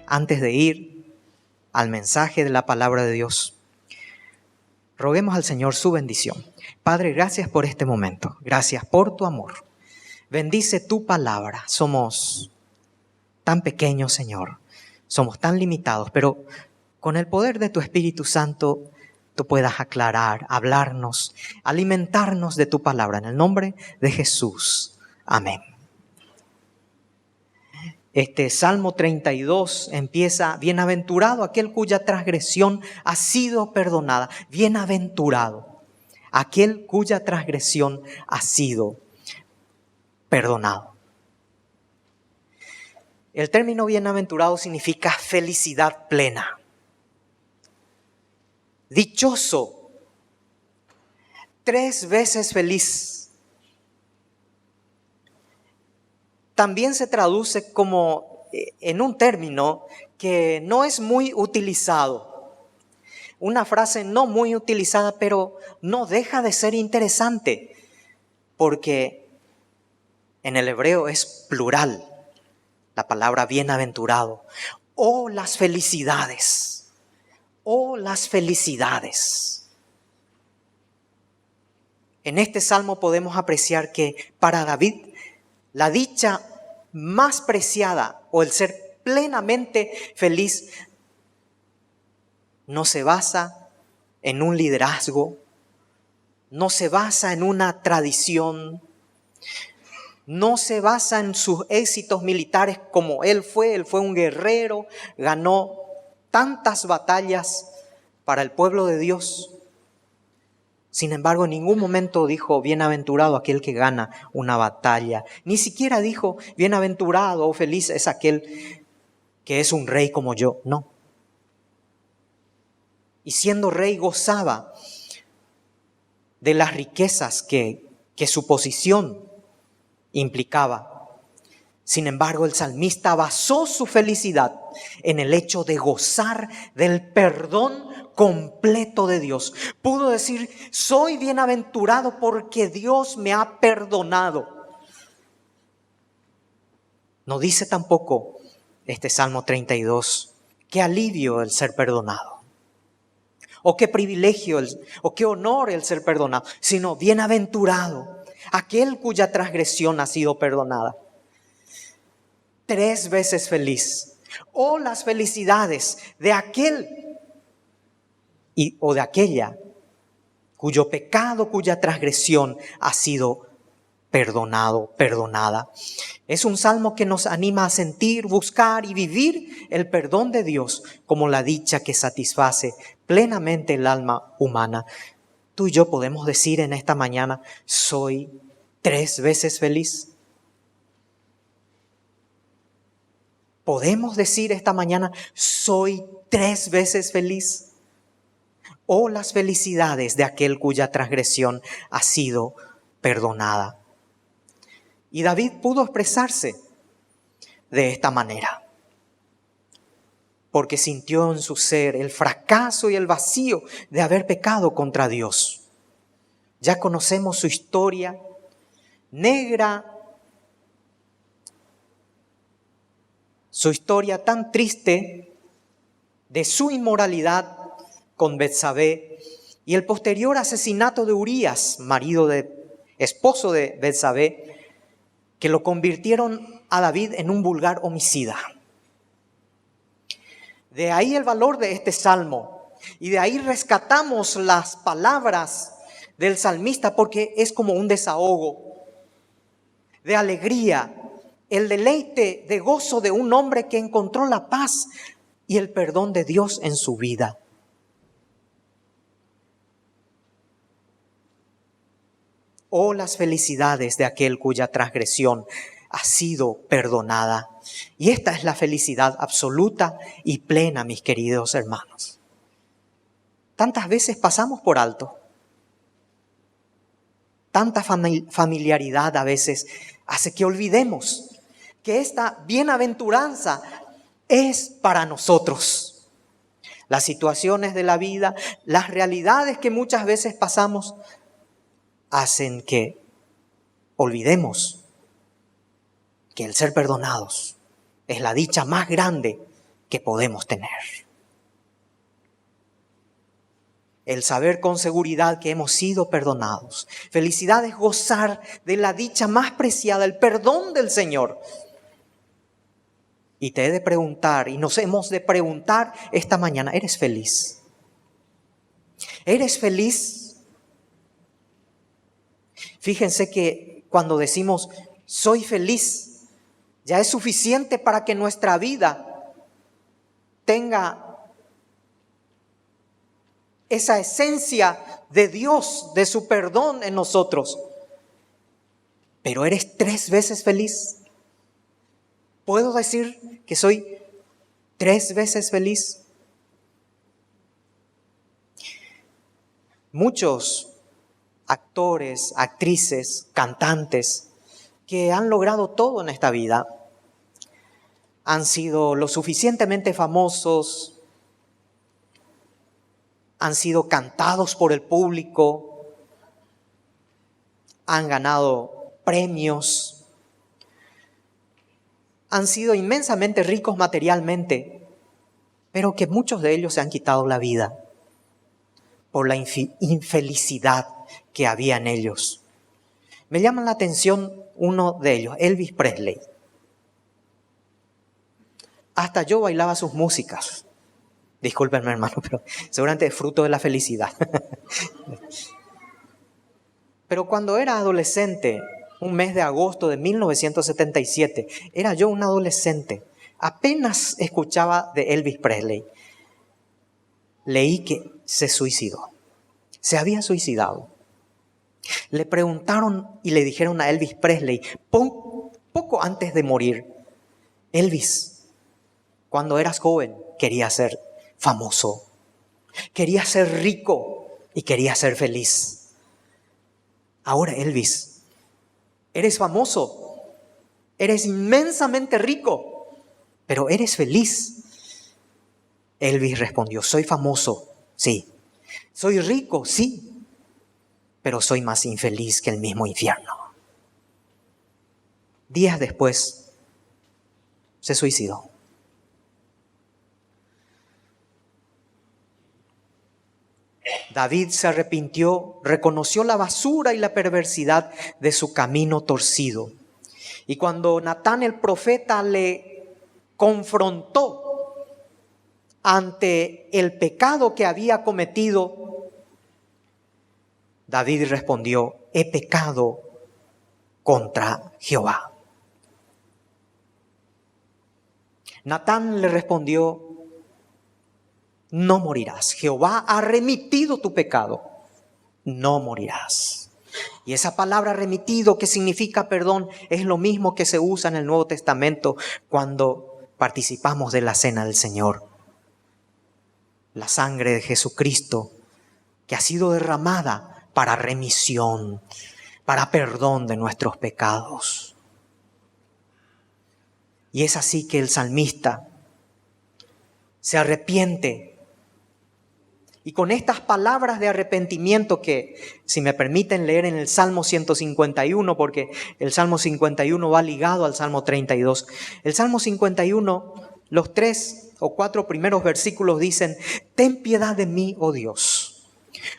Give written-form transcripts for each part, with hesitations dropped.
antes de ir al mensaje de la palabra de Dios, roguemos al Señor su bendición. Padre, gracias por este momento. Gracias por tu amor. Bendice tu palabra. Somos tan pequeños, Señor. Somos tan limitados, pero con el poder de tu Espíritu Santo, tú puedas aclarar, hablarnos, alimentarnos de tu palabra. En el nombre de Jesús. Amén. Este Salmo 32 empieza: bienaventurado aquel cuya transgresión ha sido perdonada. Bienaventurado aquel cuya transgresión ha sido perdonado. El término bienaventurado significa felicidad plena. Dichoso, 3 veces feliz. También se traduce como en un término que no es muy utilizado. Una frase no muy utilizada, pero no deja de ser interesante, porque en el hebreo es plural la palabra bienaventurado. Oh, las felicidades. Oh, las felicidades. En este salmo podemos apreciar que para David la dicha más preciada o el ser plenamente feliz no se basa en un liderazgo, no se basa en una tradición, no se basa en sus éxitos militares como él fue un guerrero, ganó tantas batallas para el pueblo de Dios. Sin embargo, en ningún momento dijo bienaventurado aquel que gana una batalla. Ni siquiera dijo bienaventurado o feliz es aquel que es un rey como yo. No. Y siendo rey gozaba de las riquezas que su posición implicaba. Sin embargo, el salmista basó su felicidad en el hecho de gozar del perdón completo de Dios. Pudo decir: soy bienaventurado porque Dios me ha perdonado. No dice tampoco este Salmo 32, qué alivio el ser perdonado, o qué privilegio o qué honor el ser perdonado, sino bienaventurado aquel cuya transgresión ha sido perdonada. 3 veces feliz. O las felicidades de aquel o de aquella cuyo pecado, cuya transgresión ha sido perdonado, perdonada. Es un salmo que nos anima a sentir, buscar y vivir el perdón de Dios como la dicha que satisface plenamente el alma humana. Tú y yo podemos decir en esta mañana: soy 3 veces feliz. ¿Podemos decir esta mañana: soy 3 veces feliz? O las felicidades de aquel cuya transgresión ha sido perdonada. Y David pudo expresarse de esta manera, porque sintió en su ser el fracaso y el vacío de haber pecado contra Dios. Ya conocemos su historia negra, su historia tan triste de su inmoralidad con Betsabé y el posterior asesinato de Urías, esposo de Betsabé, que lo convirtieron a David en un vulgar homicida. De ahí el valor de este salmo, y de ahí rescatamos las palabras del salmista, porque es como un desahogo de alegría, el deleite de gozo de un hombre que encontró la paz y el perdón de Dios en su vida. Oh, las felicidades de aquel cuya transgresión ha sido perdonada. Y esta es la felicidad absoluta y plena, mis queridos hermanos. Tantas veces pasamos por alto. Tanta familiaridad a veces hace que olvidemos que esta bienaventuranza es para nosotros. Las situaciones de la vida, las realidades que muchas veces pasamos, hacen que olvidemos que el ser perdonados es la dicha más grande que podemos tener. El saber con seguridad que hemos sido perdonados. Felicidad es gozar de la dicha más preciada, el perdón del Señor. Y te he de preguntar, y nos hemos de preguntar esta mañana, ¿eres feliz? ¿Eres feliz? Fíjense que cuando decimos soy feliz, ya es suficiente para que nuestra vida tenga esa esencia de Dios, de su perdón en nosotros. Pero ¿eres 3 veces feliz? ¿Puedo decir que soy 3 veces feliz? Muchos actores, actrices, cantantes que han logrado todo en esta vida han sido lo suficientemente famosos, han sido cantados por el público, han ganado premios, han sido inmensamente ricos materialmente, pero que muchos de ellos se han quitado la vida por la infelicidad que había en ellos. Me llama la atención uno de ellos, Elvis Presley. Hasta yo bailaba sus músicas. Discúlpenme, hermano, pero seguramente es fruto de la felicidad. Pero cuando era adolescente, un mes de agosto de 1977, era yo un adolescente. Apenas escuchaba de Elvis Presley. Leí que se suicidó. Se había suicidado. Le preguntaron y le dijeron a Elvis Presley, poco antes de morir, Elvis, cuando eras joven querías ser famoso, querías ser rico y querías ser feliz. Ahora, Elvis, eres famoso, eres inmensamente rico, pero ¿eres feliz? Elvis respondió, soy famoso, sí. Soy rico, sí, pero soy más infeliz que el mismo infierno. Días después, se suicidó. David se arrepintió, reconoció la basura y la perversidad de su camino torcido. Y cuando Natán el profeta le confrontó ante el pecado que había cometido, David respondió, he pecado contra Jehová. Natán le respondió, no morirás. Jehová ha remitido tu pecado. No morirás. Y esa palabra remitido, que significa perdón, es lo mismo que se usa en el Nuevo Testamento cuando participamos de la cena del Señor. La sangre de Jesucristo que ha sido derramada para remisión, para perdón de nuestros pecados. Y es así que el salmista se arrepiente. Y con estas palabras de arrepentimiento que, si me permiten leer en el Salmo 151, porque el Salmo 51 va ligado al Salmo 32. El Salmo 51, los 3 o 4 primeros versículos dicen, ten piedad de mí, oh Dios,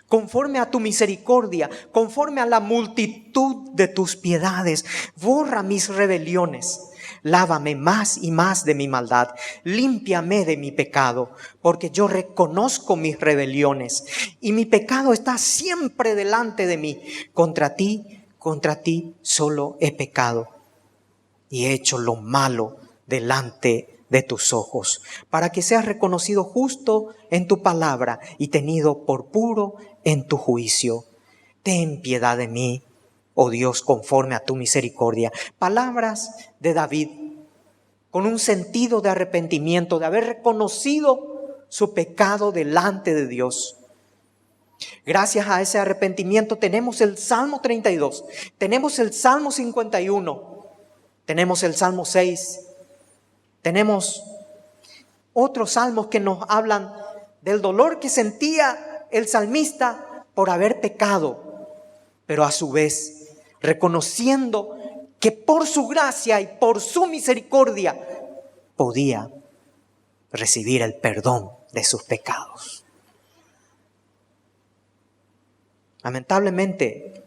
conforme a tu misericordia, conforme a la multitud de tus piedades, borra mis rebeliones. Lávame más y más de mi maldad, límpiame de mi pecado, porque yo reconozco mis rebeliones y mi pecado está siempre delante de mí. Contra ti solo he pecado y he hecho lo malo delante de tus ojos, para que seas reconocido justo en tu palabra y tenido por puro en tu juicio. Ten piedad de mí, oh Dios, conforme a tu misericordia. Palabras de David con un sentido de arrepentimiento, de haber reconocido su pecado delante de Dios. Gracias a ese arrepentimiento tenemos el Salmo 32, tenemos el Salmo 51, tenemos el Salmo 6, tenemos otros salmos que nos hablan del dolor que sentía el salmista por haber pecado, pero a su vez reconociendo que por su gracia y por su misericordia podía recibir el perdón de sus pecados. Lamentablemente,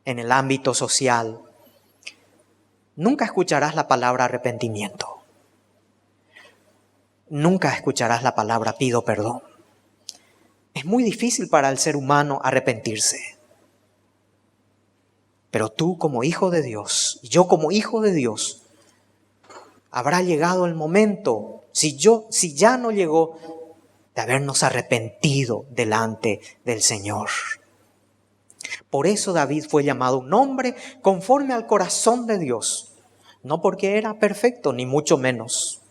en el ámbito social, nunca escucharás la palabra arrepentimiento. Nunca escucharás la palabra pido perdón. Es muy difícil para el ser humano arrepentirse. Pero tú como hijo de Dios, y yo como hijo de Dios, habrá llegado el momento, si ya no llegó, de habernos arrepentido delante del Señor. Por eso David fue llamado un hombre conforme al corazón de Dios. No porque era perfecto, ni mucho menos,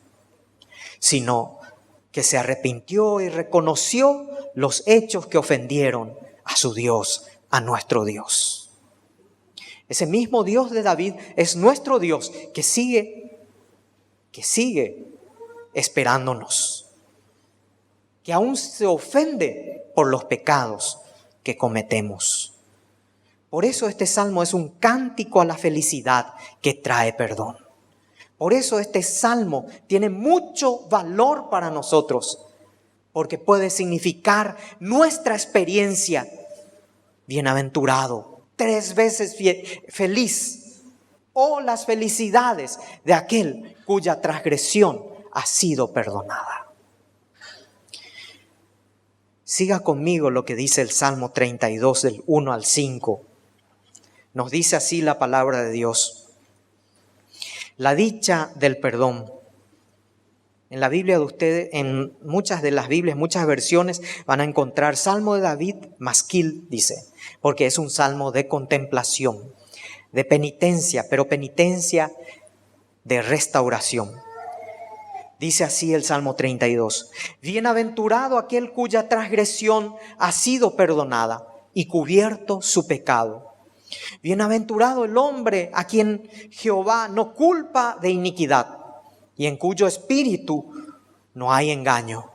sino que se arrepintió y reconoció los hechos que ofendieron a su Dios, a nuestro Dios. Ese mismo Dios de David es nuestro Dios que sigue esperándonos, que aún se ofende por los pecados que cometemos. Por eso este salmo es un cántico a la felicidad que trae perdón. Por eso este salmo tiene mucho valor para nosotros, porque puede significar nuestra experiencia. Bienaventurado, 3 veces feliz, o las felicidades de aquel cuya transgresión ha sido perdonada. Siga conmigo lo que dice el Salmo 32 del 1 al 5. Nos dice así la palabra de Dios. La dicha del perdón. En la Biblia de ustedes, en muchas de las Biblias, muchas versiones, van a encontrar Salmo de David, Masquil, dice, porque es un salmo de contemplación, de penitencia, pero penitencia de restauración. Dice así el Salmo 32. Bienaventurado aquel cuya transgresión ha sido perdonada y cubierto su pecado. Bienaventurado el hombre a quien Jehová no culpa de iniquidad y en cuyo espíritu no hay engaño.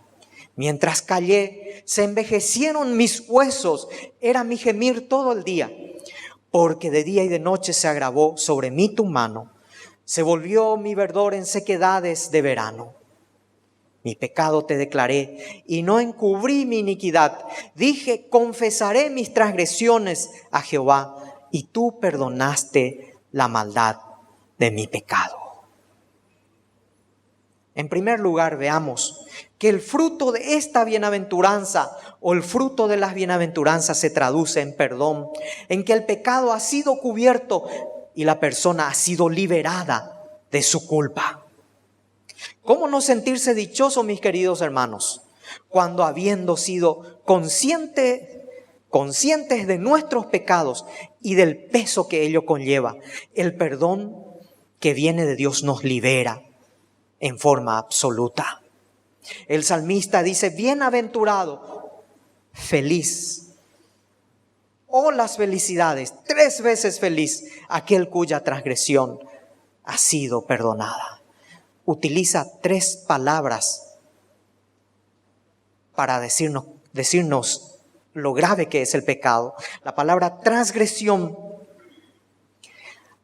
Mientras callé, se envejecieron mis huesos, era mi gemir todo el día, porque de día y de noche se agravó sobre mí tu mano, se volvió mi verdor en sequedades de verano. Mi pecado te declaré y no encubrí mi iniquidad. Dije, confesaré mis transgresiones a Jehová, y tú perdonaste la maldad de mi pecado. En primer lugar, veamos que el fruto de esta bienaventuranza o el fruto de las bienaventuranzas se traduce en perdón, en que el pecado ha sido cubierto y la persona ha sido liberada de su culpa. ¿Cómo no sentirse dichoso, mis queridos hermanos, cuando habiendo sido conscientes de nuestros pecados y del peso que ello conlleva, el perdón que viene de Dios nos libera en forma absoluta? El salmista dice, bienaventurado, feliz, o las felicidades, 3 veces feliz, aquel cuya transgresión ha sido perdonada. Utiliza 3 palabras para decirnos lo grave que es el pecado. La palabra transgresión,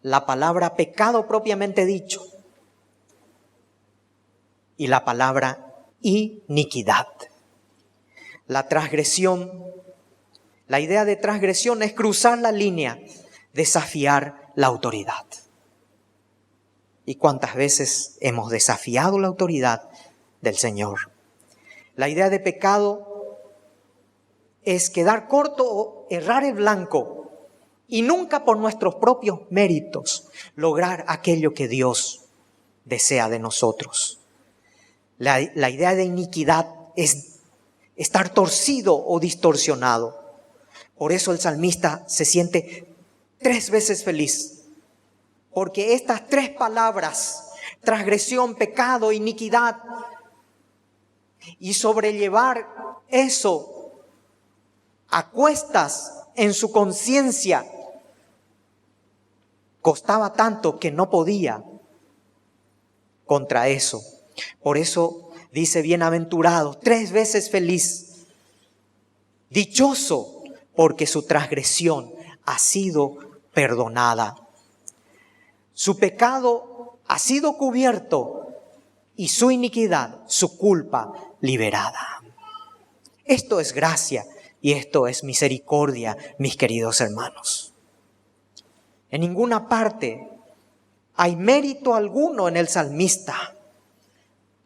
la palabra pecado propiamente dicho y la palabra iniquidad. La transgresión, la idea de transgresión es cruzar la línea, desafiar la autoridad. ¿Y cuántas veces hemos desafiado la autoridad del Señor? La idea de pecado es quedar corto o errar el blanco y nunca por nuestros propios méritos lograr aquello que Dios desea de nosotros. La idea de iniquidad es estar torcido o distorsionado. Por eso el salmista se siente 3 veces feliz, porque estas 3 palabras, transgresión, pecado, iniquidad, y sobrellevar eso a cuestas en su conciencia, costaba tanto que no podía contra eso. Por eso dice bienaventurado, 3 veces feliz, dichoso, porque su transgresión ha sido perdonada. Su pecado ha sido cubierto y su iniquidad, su culpa, liberada. Esto es gracia y esto es misericordia, mis queridos hermanos. En ninguna parte hay mérito alguno en el salmista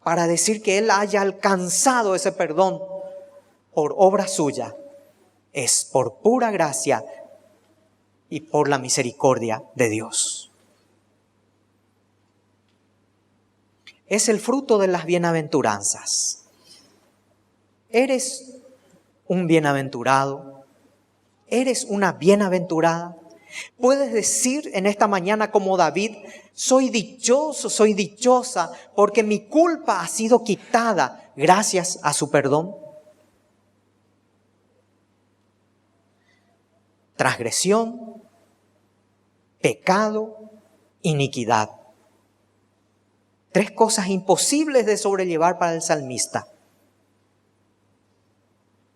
para decir que él haya alcanzado ese perdón por obra suya. Es por pura gracia y por la misericordia de Dios. Es el fruto de las bienaventuranzas. ¿Eres un bienaventurado? ¿Eres una bienaventurada? Puedes decir en esta mañana como David: soy dichoso, soy dichosa, porque mi culpa ha sido quitada gracias a su perdón. Transgresión, pecado, iniquidad. 3 cosas imposibles de sobrellevar para el salmista.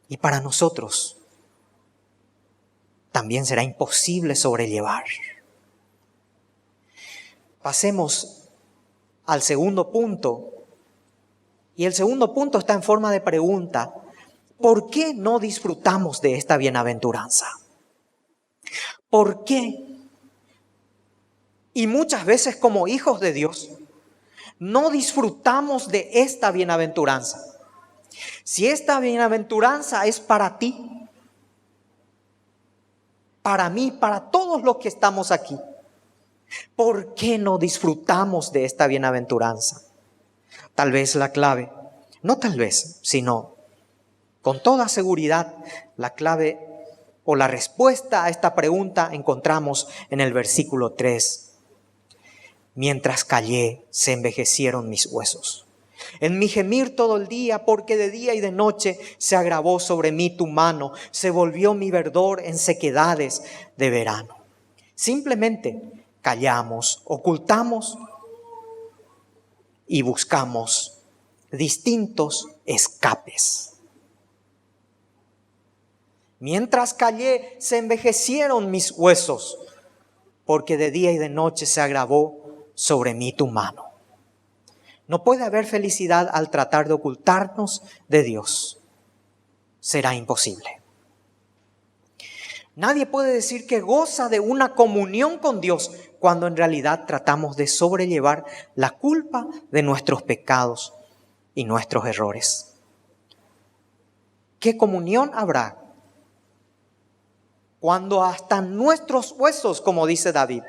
Y para nosotros también será imposible sobrellevar. Pasemos al segundo punto. Y el segundo punto está en forma de pregunta. ¿Por qué no disfrutamos de esta bienaventuranza? ¿Por qué? Y muchas veces como hijos de Dios no disfrutamos de esta bienaventuranza. Si esta bienaventuranza es para ti, para mí, para todos los que estamos aquí, ¿por qué no disfrutamos de esta bienaventuranza? Tal vez la clave, no tal vez, sino con toda seguridad, la clave o la respuesta a esta pregunta encontramos en el versículo 3. Mientras callé, se envejecieron mis huesos. En mi gemir todo el día, porque de día y de noche se agravó sobre mí tu mano, se volvió mi verdor en sequedades de verano. Simplemente callamos, ocultamos y buscamos distintos escapes. Mientras callé, se envejecieron mis huesos, porque de día y de noche se agravó sobre mí tu mano. No puede haber felicidad al tratar de ocultarnos de Dios. Será imposible. Nadie puede decir que goza de una comunión con Dios cuando en realidad tratamos de sobrellevar la culpa de nuestros pecados y nuestros errores. ¿Qué comunión habrá cuando hasta nuestros huesos, como dice David,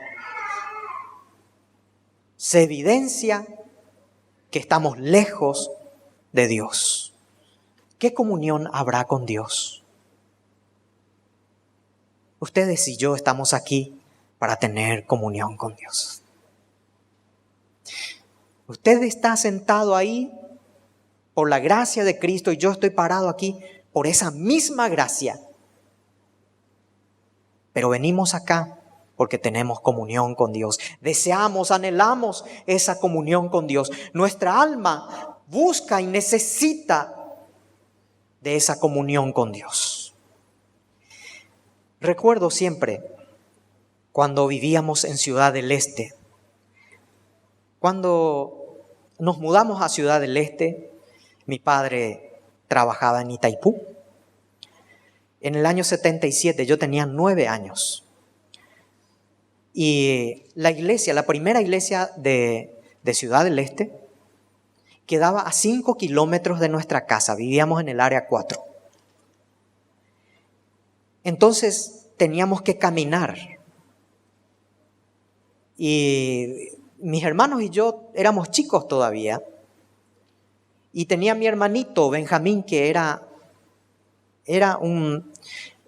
se evidencia que estamos lejos de Dios? ¿Qué comunión habrá con Dios? Ustedes y yo estamos aquí para tener comunión con Dios. Usted está sentado ahí por la gracia de Cristo y yo estoy parado aquí por esa misma gracia. Pero venimos acá porque tenemos comunión con Dios. Deseamos, anhelamos esa comunión con Dios. Nuestra alma busca y necesita de esa comunión con Dios. Recuerdo siempre cuando vivíamos en Ciudad del Este. Cuando nos mudamos a Ciudad del Este, mi padre trabajaba en Itaipú. En el año 77 yo tenía 9 años. Y la iglesia, la primera iglesia de Ciudad del Este, quedaba a 5 kilómetros de nuestra casa. Vivíamos en el área 4. Entonces teníamos que caminar. Y mis hermanos y yo éramos chicos todavía. Y tenía mi hermanito Benjamín, que era un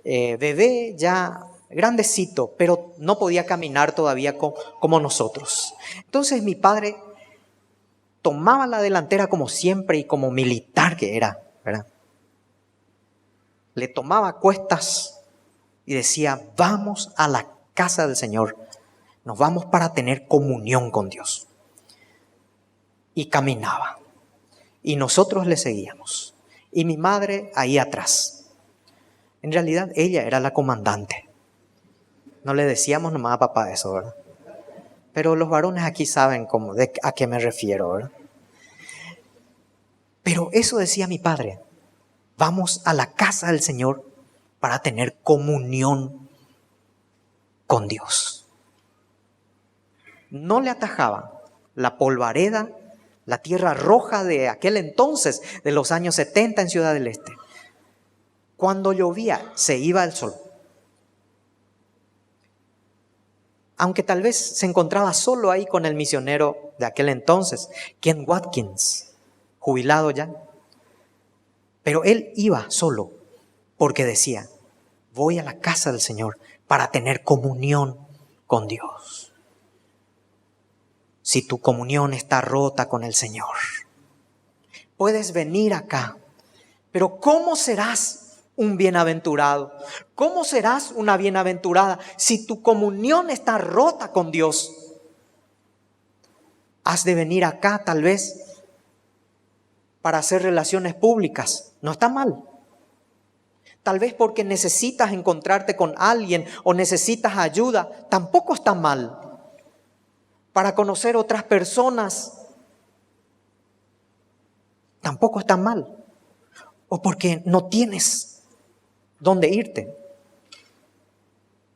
bebé ya grandecito, pero no podía caminar todavía como nosotros. Entonces mi padre tomaba la delantera como siempre y como militar que era, ¿verdad? Le tomaba cuestas y decía: vamos a la casa del Señor, nos vamos para tener comunión con Dios. Y caminaba. Y nosotros le seguíamos. Y mi madre ahí atrás. En realidad ella era la comandante. No le decíamos nomás a papá eso, ¿verdad? Pero los varones aquí saben a qué me refiero, ¿verdad? Pero eso decía mi padre: vamos a la casa del Señor para tener comunión con Dios. No le atajaba la polvareda, la tierra roja de aquel entonces, de los años 70 en Ciudad del Este. Cuando llovía, se iba el sol. Aunque tal vez se encontraba solo ahí con el misionero de aquel entonces, Ken Watkins, jubilado ya. Pero él iba solo porque decía: voy a la casa del Señor para tener comunión con Dios. Si tu comunión está rota con el Señor, puedes venir acá, pero ¿cómo serás un bienaventurado? ¿Cómo serás una bienaventurada si tu comunión está rota con Dios? Has de venir acá tal vez para hacer relaciones públicas. No está mal. Tal vez porque necesitas encontrarte con alguien o necesitas ayuda. Tampoco está mal. Para conocer otras personas. Tampoco está mal. O porque no tienes dónde irte.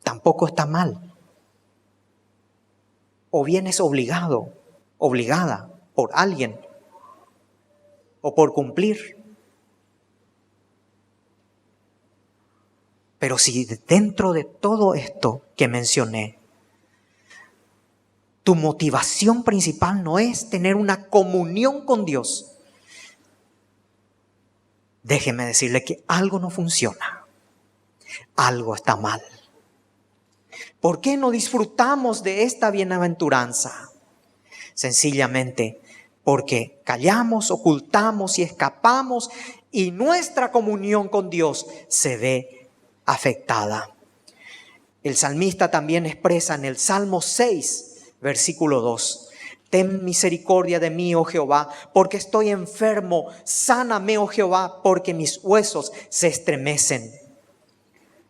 Tampoco está mal. O vienes obligado, obligada por alguien o por cumplir. Pero si dentro de todo esto que mencioné, tu motivación principal no es tener una comunión con Dios, déjeme decirle que algo no funciona, algo está mal. ¿Por qué no disfrutamos de esta bienaventuranza? Sencillamente porque callamos, ocultamos y escapamos, y nuestra comunión con Dios se ve afectada. El salmista también expresa en el Salmo 6, versículo 2: ten misericordia de mí, oh Jehová, porque estoy enfermo. Sáname, oh Jehová, porque mis huesos se estremecen.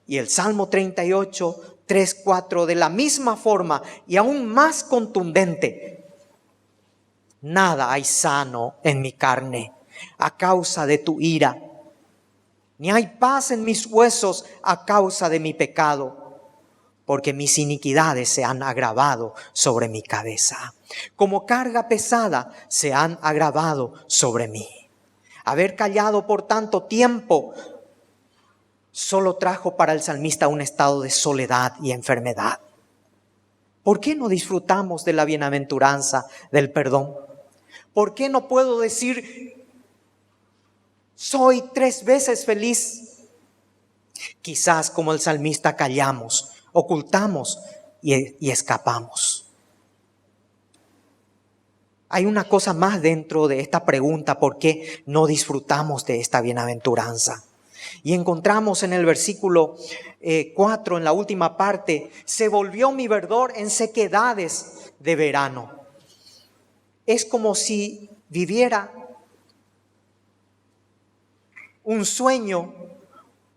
Y el Salmo 38, 3, 4, de la misma forma y aún más contundente: nada hay sano en mi carne a causa de tu ira, ni hay paz en mis huesos a causa de mi pecado, porque mis iniquidades se han agravado sobre mi cabeza. Como carga pesada se han agravado sobre mí. Haber callado por tanto tiempo solo trajo para el salmista un estado de soledad y enfermedad. ¿Por qué no disfrutamos de la bienaventuranza del perdón? ¿Por qué no puedo decir: soy 3 veces feliz? Quizás como el salmista callamos, ocultamos y escapamos. Hay una cosa más dentro de esta pregunta: ¿por qué no disfrutamos de esta bienaventuranza? Y encontramos en el versículo 4, en la última parte: se volvió mi verdor en sequedades de verano. Es como si viviera un sueño,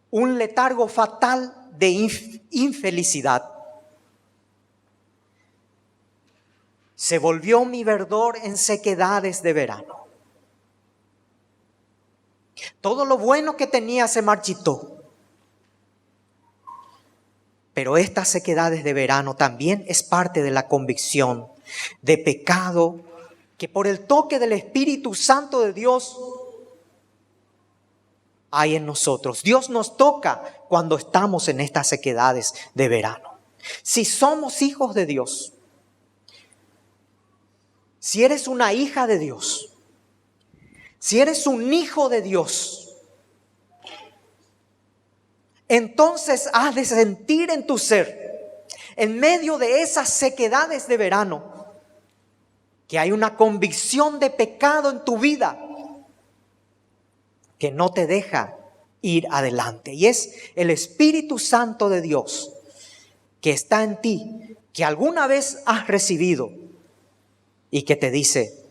un letargo fatal de infelicidad. Se volvió mi verdor en sequedades de verano. Todo lo bueno que tenía se marchitó. Pero estas sequedades de verano también es parte de la convicción de pecado que por el toque del Espíritu Santo de Dios hay en nosotros. Dios nos toca cuando estamos en estas sequedades de verano. Si somos hijos de Dios, si eres una hija de Dios, si eres un hijo de Dios, entonces has de sentir en tu ser, en medio de esas sequedades de verano, que hay una convicción de pecado en tu vida que no te deja ir adelante. Y es el Espíritu Santo de Dios que está en ti, que alguna vez has recibido y que te dice: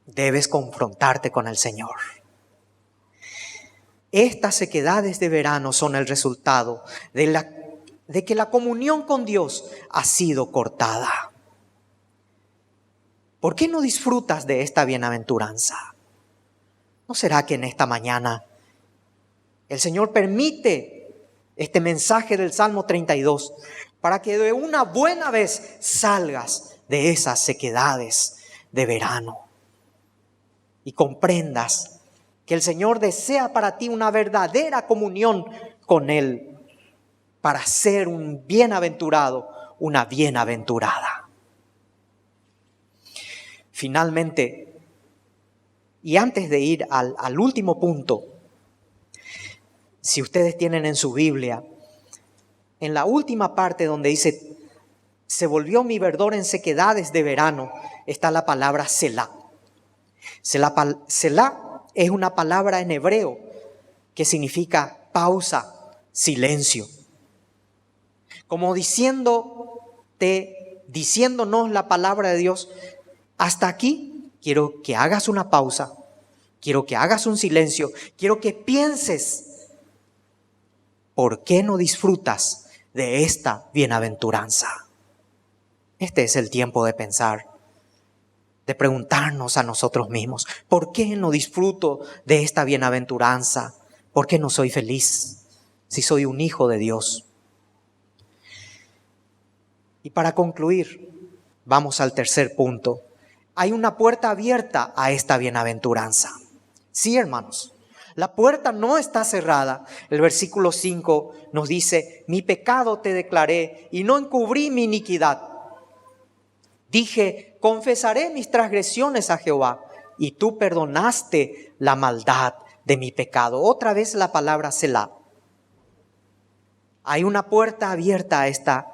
debes confrontarte con el Señor. Estas sequedades de verano son el resultado de que la comunión con Dios ha sido ¿No será que en esta mañana el Señor permite este mensaje del Salmo 32 para que de una buena vez salgas de esas sequedades de verano y comprendas que el Señor desea para ti una verdadera comunión con Él para ser un bienaventurado, una bienaventurada? Finalmente, y antes de ir al último punto, si ustedes tienen en su Biblia, en la última parte donde dice, se volvió mi verdor en sequedades de verano, está la palabra Selah. Selah es una palabra en hebreo que significa pausa, silencio. Como diciéndonos la palabra de Dios, hasta aquí quiero que hagas una pausa, quiero que hagas un silencio, quiero que pienses, ¿por qué no disfrutas de esta bienaventuranza? Este es el tiempo de pensar, de preguntarnos a nosotros mismos, ¿por qué no disfruto de esta bienaventuranza? ¿Por qué no soy feliz si soy un hijo de Dios? Y para concluir, vamos al tercer punto. Hay una puerta abierta a esta bienaventuranza. Sí, hermanos, la puerta no está cerrada. El versículo 5 nos dice, mi pecado te declaré y no encubrí mi iniquidad. Dije, confesaré mis transgresiones a Jehová, y tú perdonaste la maldad de mi pecado. Otra vez la palabra Selah. Hay una puerta abierta a esta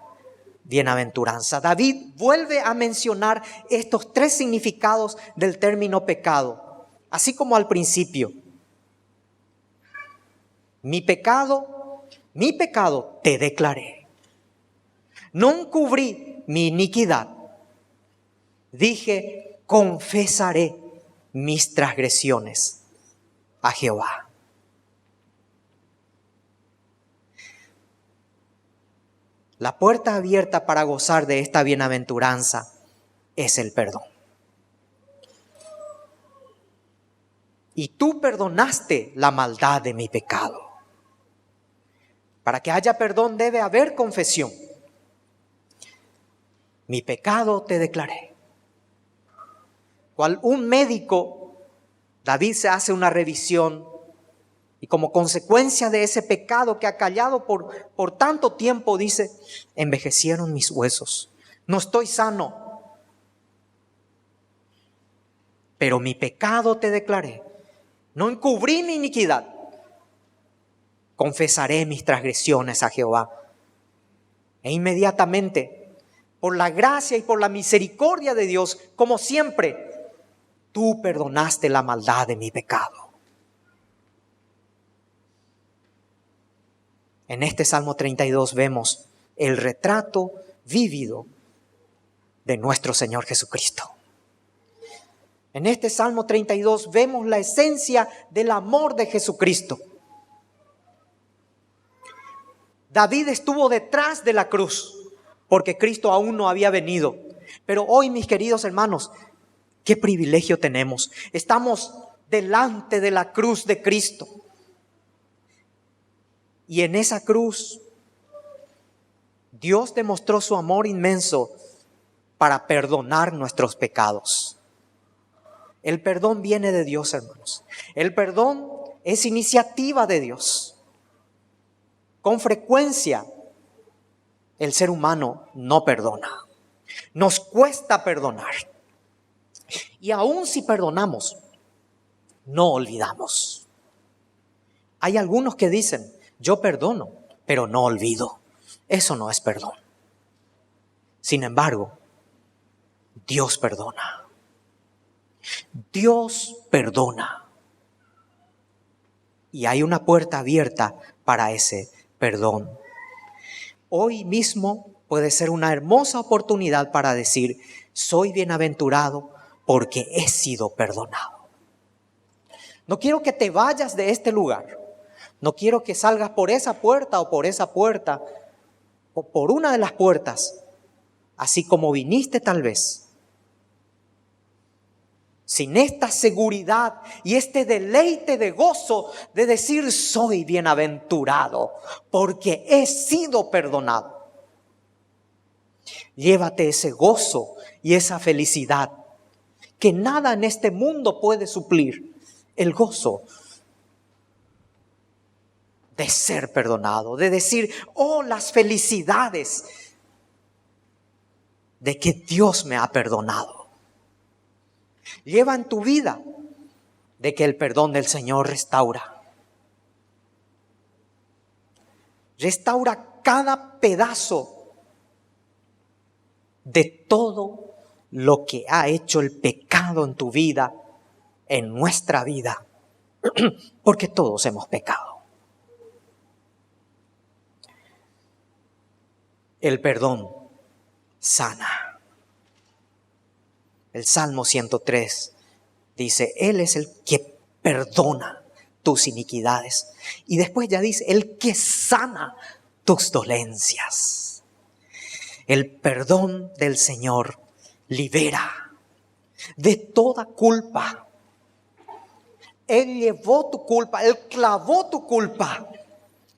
bienaventuranza. David vuelve a mencionar estos tres significados del término pecado, así como al principio. Mi pecado te declaré. No encubrí mi iniquidad. Dije, confesaré mis transgresiones a Jehová. La puerta abierta para gozar de esta bienaventuranza es el perdón. Y tú perdonaste la maldad de mi pecado. Para que haya perdón debe haber confesión. Mi pecado te declaré. Cual un médico, David se hace una revisión y como consecuencia de ese pecado que ha callado por tanto tiempo, dice, envejecieron mis huesos, no estoy sano. Pero mi pecado te declaré, no encubrí mi iniquidad, confesaré mis transgresiones a Jehová. E inmediatamente, por la gracia y por la misericordia de Dios, como siempre, tú perdonaste la maldad de mi pecado. En este Salmo 32 vemos el retrato vívido de nuestro Señor Jesucristo. En este Salmo 32 vemos la esencia del amor de Jesucristo. David estuvo detrás de la cruz porque Cristo aún no había venido. Pero hoy, mis queridos hermanos, qué privilegio tenemos. Estamos delante de la cruz de Cristo. Y en esa cruz, Dios demostró su amor inmenso para perdonar nuestros pecados. El perdón viene de Dios, hermanos. El perdón es iniciativa de Dios. Con frecuencia, el ser humano no perdona. Nos cuesta perdonar. Y aun si perdonamos, no olvidamos. Hay algunos que dicen, yo perdono, pero no olvido. Eso no es perdón. Sin embargo, Dios perdona. Dios perdona. Y hay una puerta abierta para ese perdón. Hoy mismo puede ser una hermosa oportunidad para decir, soy bienaventurado porque he sido perdonado. No quiero que te vayas de este lugar. No quiero que salgas por esa puerta o por esa puerta o por una de las puertas, así como viniste tal vez. sin esta seguridad y este deleite de gozo de decir soy bienaventurado porque he sido perdonado. Llévate ese gozo y esa felicidad que nada en este mundo puede suplir. El gozo de ser perdonado, de decir, oh, las felicidades de que Dios me ha perdonado. Lleva en tu vida de que el perdón del Señor restaura. Restaura cada pedazo de todo lo que ha hecho el pecado en tu vida, en nuestra vida, porque todos hemos pecado. El perdón sana. El Salmo 103 dice, Él es el que perdona tus iniquidades. Y después ya dice, el que sana tus dolencias. El perdón del Señor libera de toda culpa. Él llevó tu culpa, Él clavó tu culpa.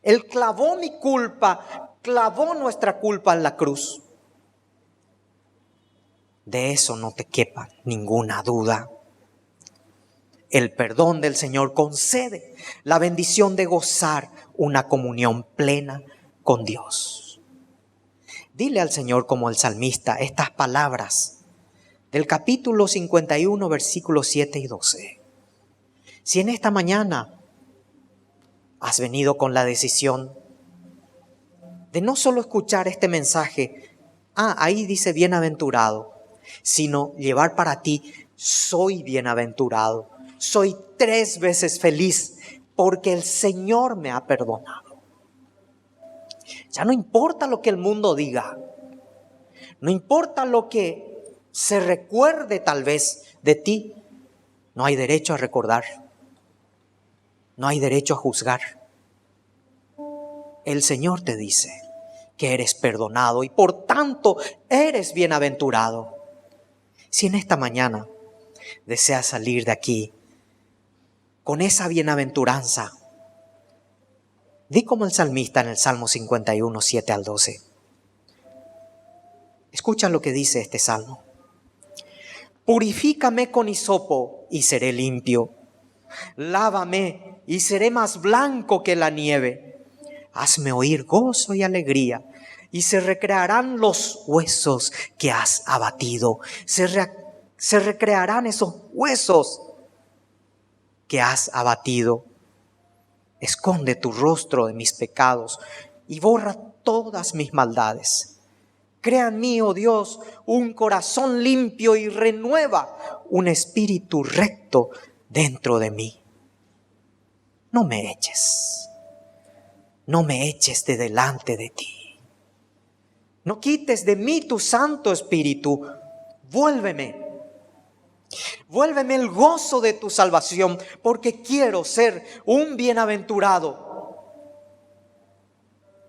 Él clavó mi culpa, clavó nuestra culpa en la cruz. De eso no te quepa ninguna duda. El perdón del Señor concede la bendición de gozar una comunión plena con Dios. Dile al Señor como el salmista estas palabras del capítulo 51, versículos 7 y 12. Si en esta mañana has venido con la decisión de no solo escuchar este mensaje, ahí dice bienaventurado, sino llevar para ti, soy bienaventurado, soy 3 veces feliz porque el Señor me ha perdonado. Ya no importa lo que el mundo diga, no importa lo que se recuerde tal vez de ti, no hay derecho a recordar, no hay derecho a juzgar. El Señor te dice que eres perdonado y por tanto eres bienaventurado. Si en esta mañana deseas salir de aquí con esa bienaventuranza, di como el salmista en el Salmo 51, 7 al 12. Escucha lo que dice este salmo. Purifícame con hisopo y seré limpio. Lávame y seré más blanco que la nieve. Hazme oír gozo y alegría y se recrearán los huesos que has abatido. Se recrearán esos huesos que has abatido. Esconde tu rostro de mis pecados y borra todas mis maldades. Crea en mí, oh Dios, un corazón limpio y renueva un espíritu recto dentro de mí. No me eches de delante de ti. No quites de mí tu Santo Espíritu. Vuélveme el gozo de tu salvación, porque quiero ser un bienaventurado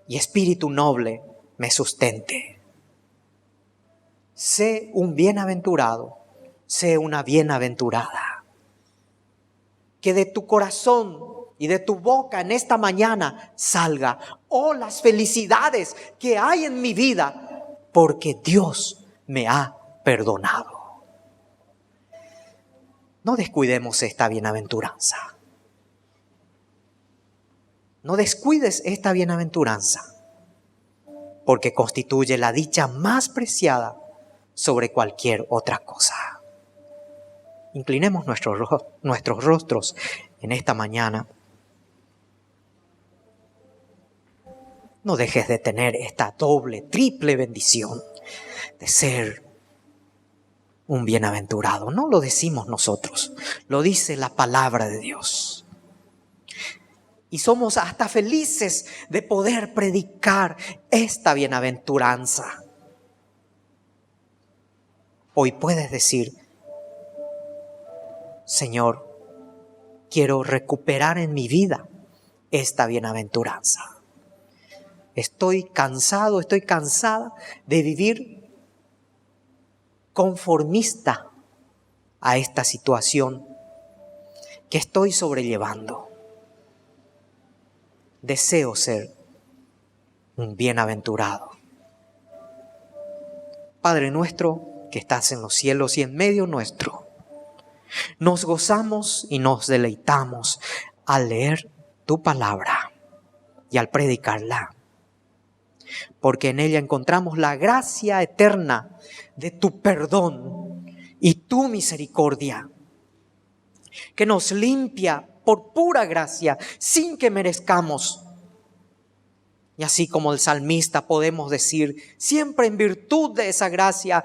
y espíritu noble me sustente. Sé un bienaventurado, sé una bienaventurada. Que de tu corazón y de tu boca en esta mañana salga, oh, las felicidades que hay en mi vida, porque Dios me ha perdonado. No descuidemos esta bienaventuranza. No descuides esta bienaventuranza, porque constituye la dicha más preciada sobre cualquier otra cosa. Inclinemos nuestros rostros en esta mañana. No dejes de tener esta doble, triple bendición de ser un bienaventurado. No lo decimos nosotros, lo dice la palabra de Dios. Y somos hasta felices de poder predicar esta bienaventuranza. Hoy puedes decir, Señor, quiero recuperar en mi vida esta bienaventuranza. Estoy cansada de vivir conformista a esta situación que estoy sobrellevando. Deseo ser un bienaventurado. Padre nuestro que estás en los cielos y en medio nuestro, nos gozamos y nos deleitamos al leer tu palabra y al predicarla, porque en ella encontramos la gracia eterna de tu perdón y tu misericordia, que nos limpia por pura gracia, sin que merezcamos. Y así como el salmista podemos decir, siempre en virtud de esa gracia,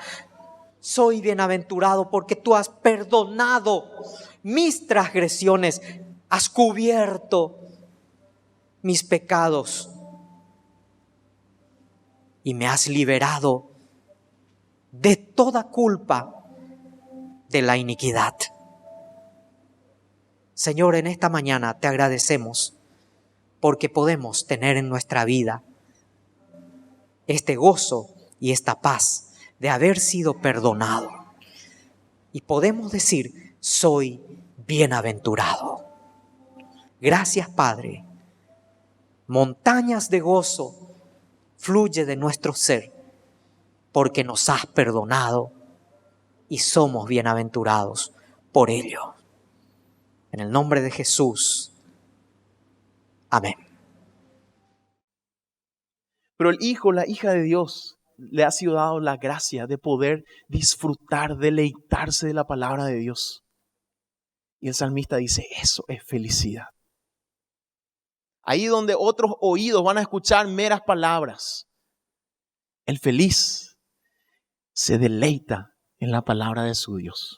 soy bienaventurado porque tú has perdonado mis transgresiones, has cubierto mis pecados y me has liberado de toda culpa de la iniquidad. Señor, en esta mañana te agradecemos porque podemos tener en nuestra vida este gozo y esta paz de haber sido perdonado. Y podemos decir, soy bienaventurado. Gracias, Padre. Montañas de gozo fluye de nuestro ser porque nos has perdonado y somos bienaventurados por ello. En el nombre de Jesús. Amén. Pero el hijo, la hija de Dios, le ha sido dado la gracia de poder disfrutar, deleitarse de la palabra de Dios. Y el salmista dice, eso es felicidad. Ahí donde otros oídos van a escuchar meras palabras, el feliz se deleita en la palabra de su Dios.